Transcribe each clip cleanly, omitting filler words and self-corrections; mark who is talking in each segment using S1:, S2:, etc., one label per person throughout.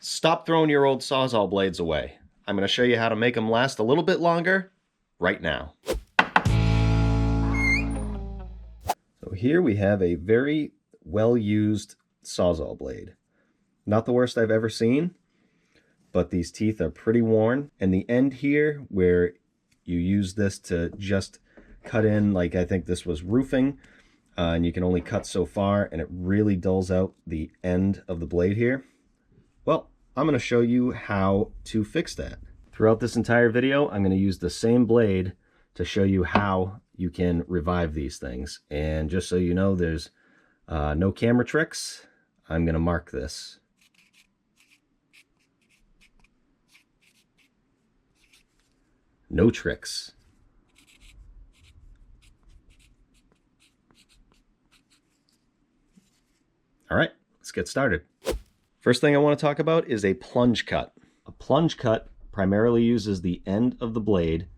S1: Stop throwing your old Sawzall blades away. I'm going to show you how to make them last a little bit longer right now. So here we have a very well-used Sawzall blade. Not the worst I've ever seen, but these teeth are pretty worn. And the end here, where you use this to just cut in, like I think this was roofing, and you can only cut so far, and it really dulls out the end of the blade here. Well, I'm going to show you how to fix that. Throughout this entire video, I'm going to use the same blade to show you how you can revive these things. And just so you know, there's no camera tricks. I'm going to mark this. No tricks. All right, let's get started. First thing I want to talk about is a plunge cut. A plunge cut primarily uses the end of the blade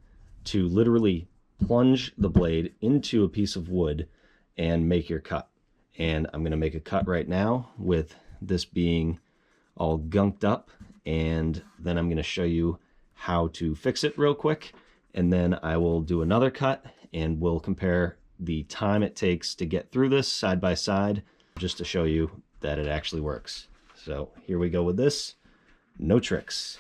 S1: to literally plunge the blade into a piece of wood and make your cut. And I'm going to make a cut right now with this being all gunked up, and then I'm going to show you how to fix it real quick, and then I will do another cut and we'll compare the time it takes to get through this side by side, just to show you that it actually works. So here we go with this. No tricks.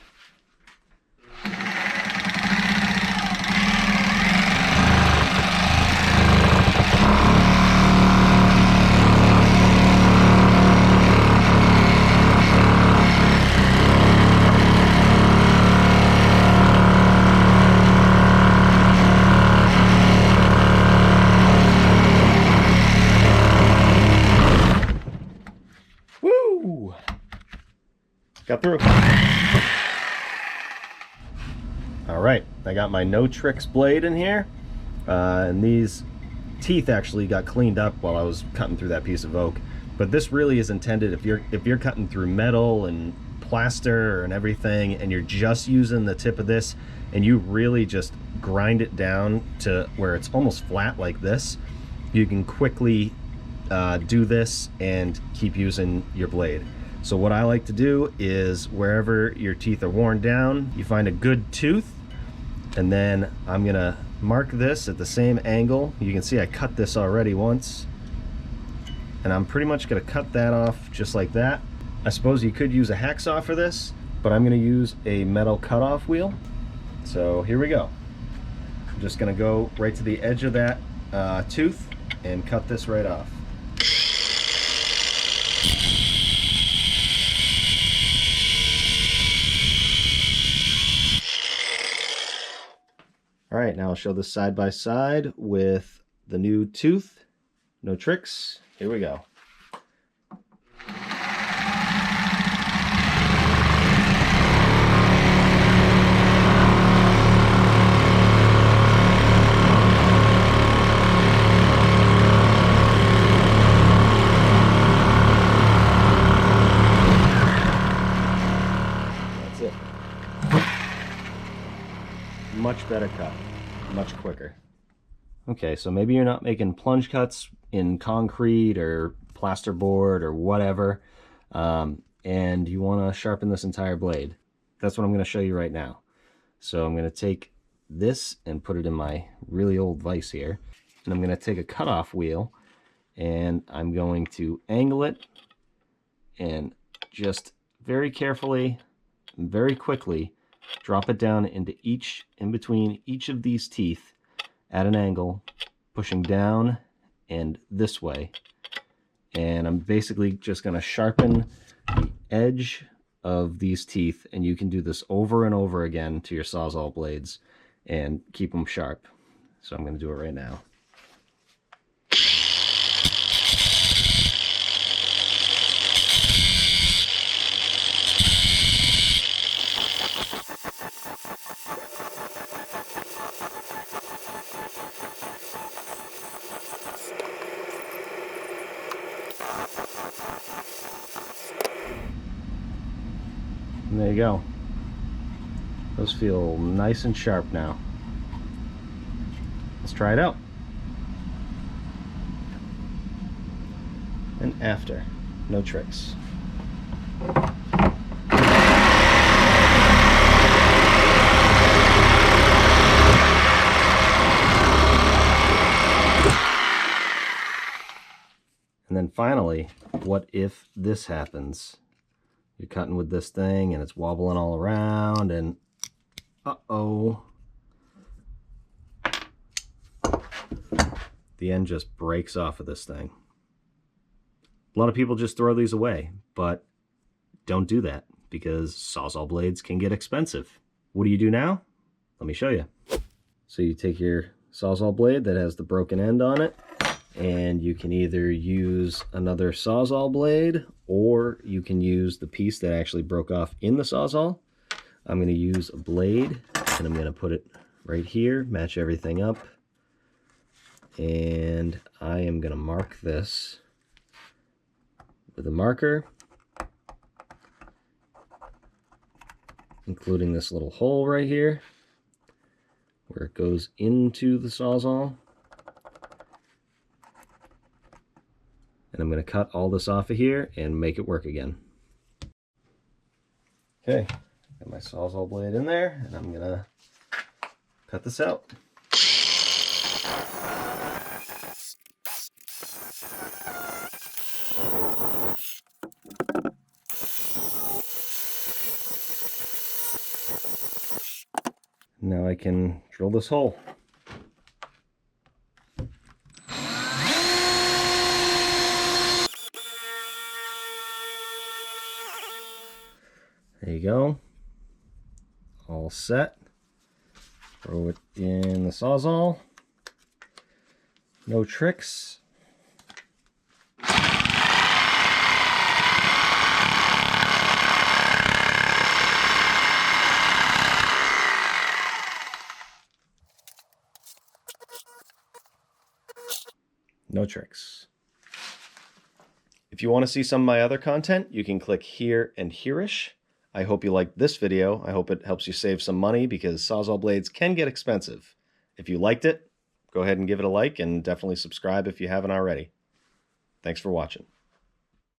S1: Woo! Got through. All right, I got my no tricks blade in here, and these teeth actually got cleaned up while I was cutting through that piece of oak. But this really is intended if you're cutting through metal and plaster and everything, and you're just using the tip of this, and you really just grind it down to where it's almost flat like this. You can quickly do this and keep using your blade. So what I like to do is, wherever your teeth are worn down, you find a good tooth, and then I'm gonna mark this at the same angle. You can see I cut this already once, and I'm pretty much gonna cut that off just like that. I suppose you could use a hacksaw for this, but I'm gonna use a metal cutoff wheel. So here we go. I'm just gonna go right to the edge of that tooth and cut this right off. All right, now I'll show this side by side with the new tooth. No tricks. Here we go. That's it. Much better cut. Much quicker. Okay, so maybe you're not making plunge cuts in concrete or plasterboard or whatever, and you want to sharpen this entire blade. That's what I'm going to show you right now. So I'm going to take this and put it in my really old vise here, and I'm going to take a cutoff wheel, and I'm going to angle it and just very carefully and very quickly drop it down into in between each of these teeth at an angle, pushing down and this way. And I'm basically just going to sharpen the edge of these teeth, and you can do this over and over again to your Sawzall blades and keep them sharp. So I'm going to do it right now. And there you go. Those feel nice and sharp now. Let's try it out. And after. No tricks. golly, what if this happens? You're cutting with this thing and it's wobbling all around and uh-oh. The end just breaks off of this thing. A lot of people just throw these away, but don't do that because Sawzall blades can get expensive. What do you do now? Let me show you. So you take your Sawzall blade that has the broken end on it, and you can either use another Sawzall blade or you can use the piece that actually broke off in the Sawzall. I'm going to use a blade and I'm going to put it right here, match everything up, and I am going to mark this with a marker, including this little hole right here where it goes into the Sawzall. And I'm going to cut all this off of here and make it work again. Okay, got my Sawzall blade in there, and I'm going to cut this out. Now I can drill this hole. There you go. All set. Throw it in the Sawzall. No tricks. No tricks. If you want to see some of my other content, you can click here and here-ish. I hope you liked this video. I hope it helps you save some money because Sawzall blades can get expensive. If you liked it, go ahead and give it a like and definitely subscribe if you haven't already. Thanks for watching.